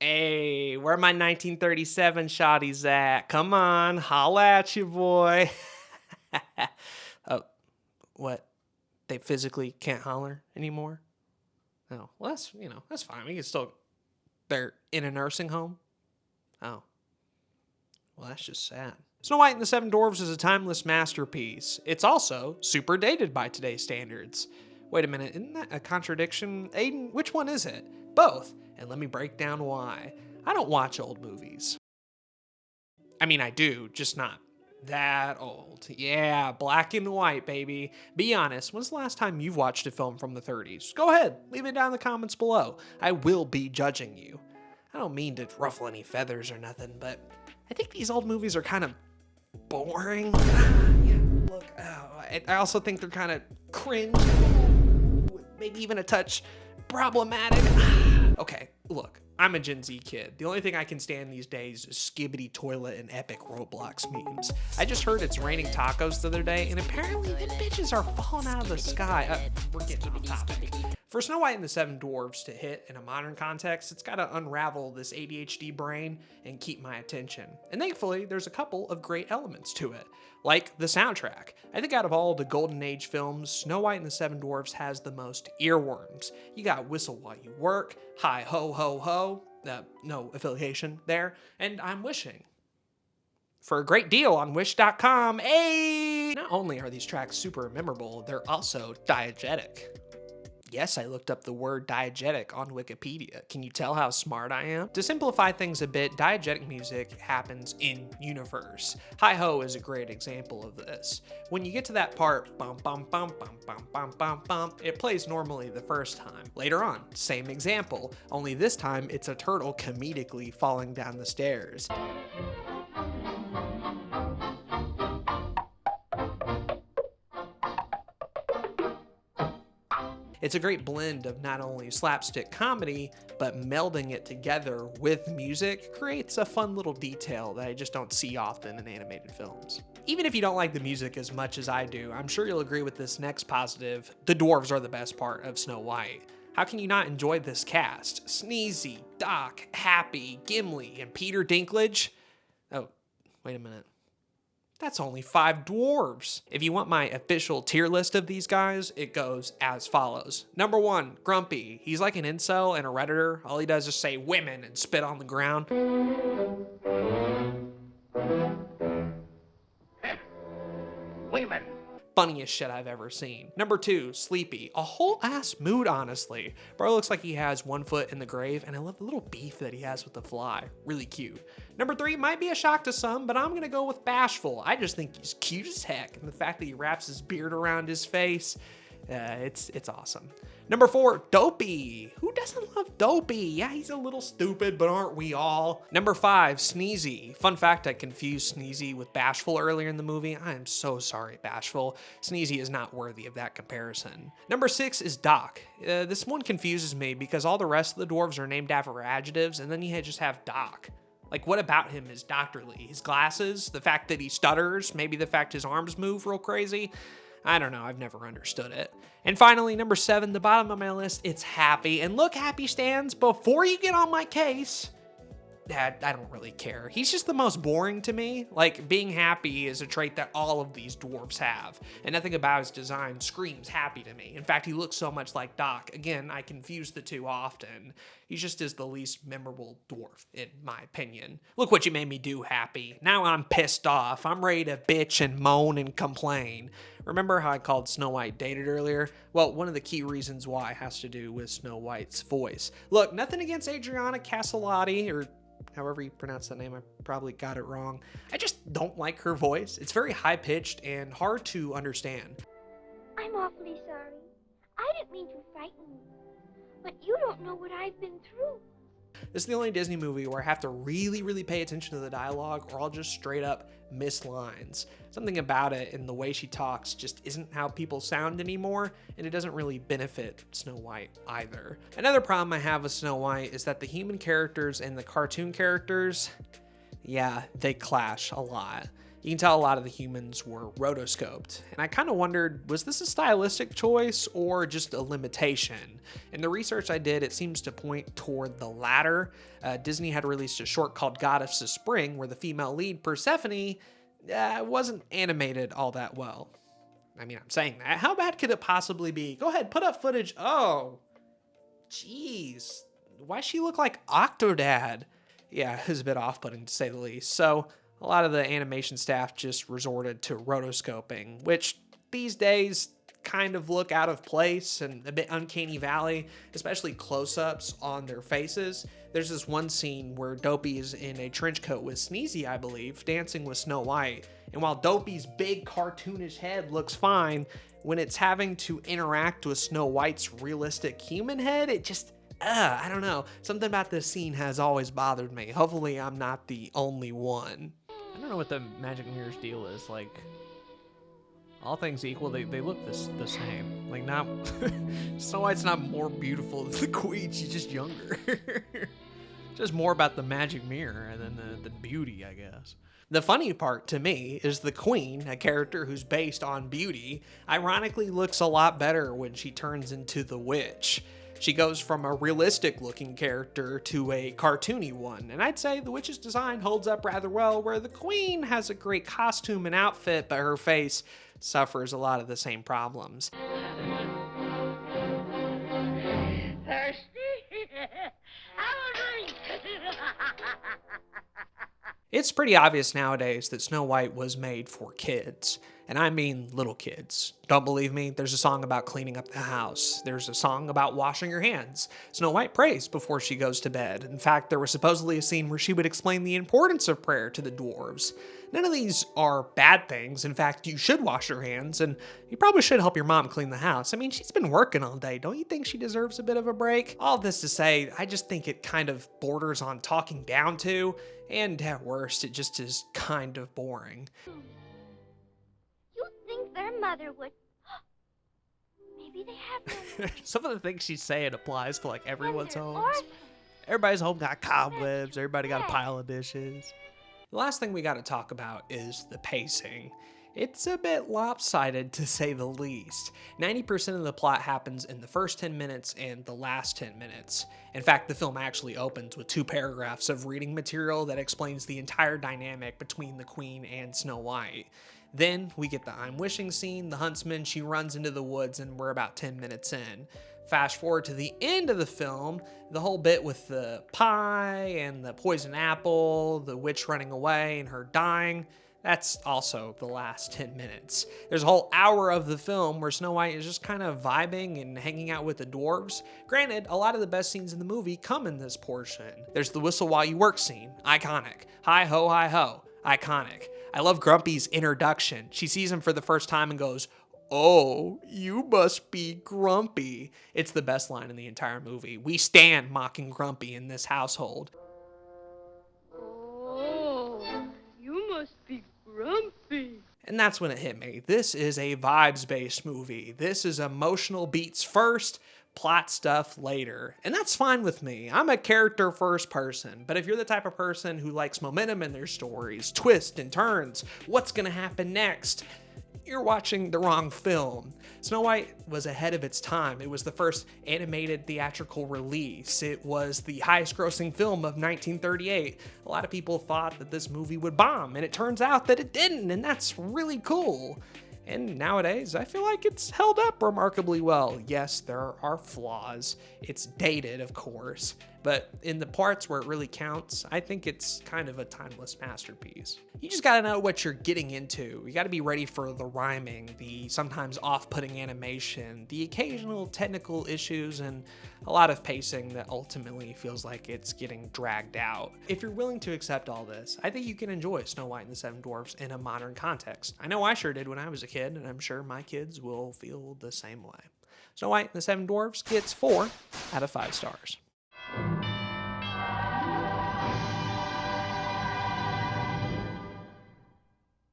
Hey, where my 1937 shotties at? Come on, holla at you, boy. Oh, what? They physically can't holler anymore? Oh, well, that's fine. We can still, they're in a nursing home? Oh, well, that's just sad. Snow White and the Seven Dwarfs is a timeless masterpiece. It's also super dated by today's standards. Wait a minute, isn't that a contradiction? Aiden, which one is it? Both. And let me break down why. I don't watch old movies. I mean, I do, just not that old. Yeah, black and white, baby. Be honest, when's the last time you've watched a film from the 30s? Go ahead, leave it down in the comments below. I will be judging you. I don't mean to ruffle any feathers or nothing, but I think these old movies are kind of boring. Yeah, look, I also think they're kind of cringe, maybe even a touch problematic. Okay, look, I'm a Gen Z kid. The only thing I can stand these days is Skibbity Toilet and epic Roblox memes. I just heard it's raining tacos the other day, and apparently them bitches are falling out of the sky. We're getting off topic. For Snow White and the Seven Dwarfs to hit in a modern context, it's got to unravel this ADHD brain and keep my attention. And thankfully, there's a couple of great elements to it, like the soundtrack. I think out of all the Golden Age films, Snow White and the Seven Dwarfs has the most earworms. You got Whistle While You Work, Hi Ho Ho Ho, no affiliation there, and I'm Wishing. For a great deal on Wish.com, hey! Not only are these tracks super memorable, they're also diegetic. Yes, I looked up the word diegetic on Wikipedia. Can you tell how smart I am? To simplify things a bit, diegetic music happens in universe. Hi-ho is a great example of this. When you get to that part, bum bum bum bum bum bum bum bum, it plays normally the first time. Later on, same example, only this time it's a turtle comedically falling down the stairs. It's a great blend of not only slapstick comedy, but melding it together with music creates a fun little detail that I just don't see often in animated films. Even if you don't like the music as much as I do, I'm sure you'll agree with this next positive: the dwarves are the best part of Snow White. How can you not enjoy this cast? Sneezy, Doc, Happy, Gimli, and Peter Dinklage? Oh, wait a minute. That's only 5 dwarves. If you want my official tier list of these guys, it goes as follows. Number 1, Grumpy. He's like an incel and a redditor. All he does is say women and spit on the ground. Women. Funniest shit I've ever seen. Number 2, Sleepy. A whole ass mood, honestly. Bro looks like he has one foot in the grave, and I love the little beef that he has with the fly. Really cute. Number 3 might be a shock to some, but I'm gonna go with Bashful. I just think he's cute as heck, and the fact that he wraps his beard around his face, it's awesome. Number 4, Dopey. Who doesn't love Dopey? Yeah, he's a little stupid, but aren't we all? Number 5, Sneezy. Fun fact, I confused Sneezy with Bashful earlier in the movie. I am so sorry, Bashful. Sneezy is not worthy of that comparison. Number 6 is Doc. This one confuses me because all the rest of the dwarves are named after adjectives, and then you just have Doc. Like, what about him is doctorly? His glasses? The fact that he stutters? Maybe the fact his arms move real crazy? I don't know, I've never understood it. And finally, number 7, the bottom of my list, it's Happy. And look, Happy stands, before you get on my case, I don't really care. He's just the most boring to me. Like, being happy is a trait that all of these dwarves have, and nothing about his design screams happy to me. In fact, he looks so much like Doc. Again, I confuse the two often. He just is the least memorable dwarf, in my opinion. Look what you made me do, Happy. Now I'm pissed off. I'm ready to bitch and moan and complain. Remember how I called Snow White dated earlier? Well, one of the key reasons why has to do with Snow White's voice. Look, nothing against Adriana Caselotti, or however you pronounce that name, I probably got it wrong. I just don't like her voice. It's very high-pitched and hard to understand. I'm awfully sorry. I didn't mean to frighten you, but you don't know what I've been through. This is the only Disney movie where I have to really pay attention to the dialogue, or I'll just straight up miss lines. Something about it and the way she talks just isn't how people sound anymore, and it doesn't really benefit Snow White either. Another problem I have with Snow White is that the human characters and the cartoon characters, yeah, they clash a lot. You can tell a lot of the humans were rotoscoped, and I kind of wondered, was this a stylistic choice or just a limitation? In the research I did, it seems to point toward the latter. Disney had released a short called Goddess of Spring, where the female lead, Persephone, wasn't animated all that well. I mean, I'm saying that. How bad could it possibly be? Go ahead, put up footage. Oh, jeez. Why she look like Octodad? Yeah, it was a bit off-putting to say the least. So a lot of the animation staff just resorted to rotoscoping, which these days kind of look out of place and a bit uncanny valley, especially close-ups on their faces. There's this one scene where Dopey is in a trench coat with Sneezy, I believe, dancing with Snow White. And while Dopey's big cartoonish head looks fine, when it's having to interact with Snow White's realistic human head, it just, I don't know. Something about this scene has always bothered me. Hopefully I'm not the only one. I don't know what the magic mirror's deal is. Like, all things equal, they look the same. Like, not Snow White's not more beautiful than the Queen. She's just younger. just more about the magic mirror than the beauty, I guess. The funny part to me is the Queen, a character who's based on beauty, ironically looks a lot better when she turns into the witch. She goes from a realistic looking character to a cartoony one, and I'd say the witch's design holds up rather well, where the Queen has a great costume and outfit, but her face suffers a lot of the same problems. Thirsty? Have a drink. It's pretty obvious nowadays that Snow White was made for kids. And I mean little kids. Don't believe me? There's a song about cleaning up the house. There's a song about washing your hands. Snow White prays before she goes to bed. In fact, there was supposedly a scene where she would explain the importance of prayer to the dwarves. None of these are bad things. In fact, you should wash your hands, and you probably should help your mom clean the house. I mean, she's been working all day. Don't you think she deserves a bit of a break? All this to say, I just think it kind of borders on talking down to, and at worst, it just is kind of boring. You think their mother would... Maybe they have no... Some of the things she's saying applies to, like, everyone's they're homes. orphans. Everybody's home got cobwebs. Everybody got a pile of dishes. The last thing we got to talk about is the pacing. It's a bit lopsided, to say the least. 90% of the plot happens in the first 10 minutes and the last 10 minutes. In fact, the film actually opens with 2 paragraphs of reading material that explains the entire dynamic between the Queen and Snow White. Then we get the I'm wishing scene, the huntsman, she runs into the woods, and we're about 10 minutes in. Fast forward to the end of the film, the whole bit with the pie and the poison apple, the witch running away and her dying, that's also the last 10 minutes. There's a whole hour of the film where Snow White is just kind of vibing and hanging out with the dwarves. Granted, a lot of the best scenes in the movie come in this portion. There's the whistle while you work scene, iconic. Hi ho, iconic. I love Grumpy's introduction. She sees him for the first time and goes, "Oh, you must be Grumpy." It's the best line in the entire movie. We stand mocking Grumpy in this household. Oh, you must be grumpy. And that's when it hit me. This is a vibes-based movie. This is emotional beats first, plot stuff later. And that's fine with me. I'm a character-first person. But if you're the type of person who likes momentum in their stories, twists and turns, what's gonna happen next? You're watching the wrong film. Snow White was ahead of its time. It was the first animated theatrical release. It was the highest grossing film of 1938. A lot of people thought that this movie would bomb, and it turns out that it didn't, and that's really cool. And nowadays, I feel like it's held up remarkably well. Yes, there are flaws. It's dated, of course, but in the parts where it really counts, I think it's kind of a timeless masterpiece. You just gotta know what you're getting into. You gotta be ready for the rhyming, the sometimes off-putting animation, the occasional technical issues, and a lot of pacing that ultimately feels like it's getting dragged out. If you're willing to accept all this, I think you can enjoy Snow White and the Seven Dwarfs in a modern context. I know I sure did when I was a kid, and I'm sure my kids will feel the same way. Snow White and the Seven Dwarfs gets 4 out of 5 stars.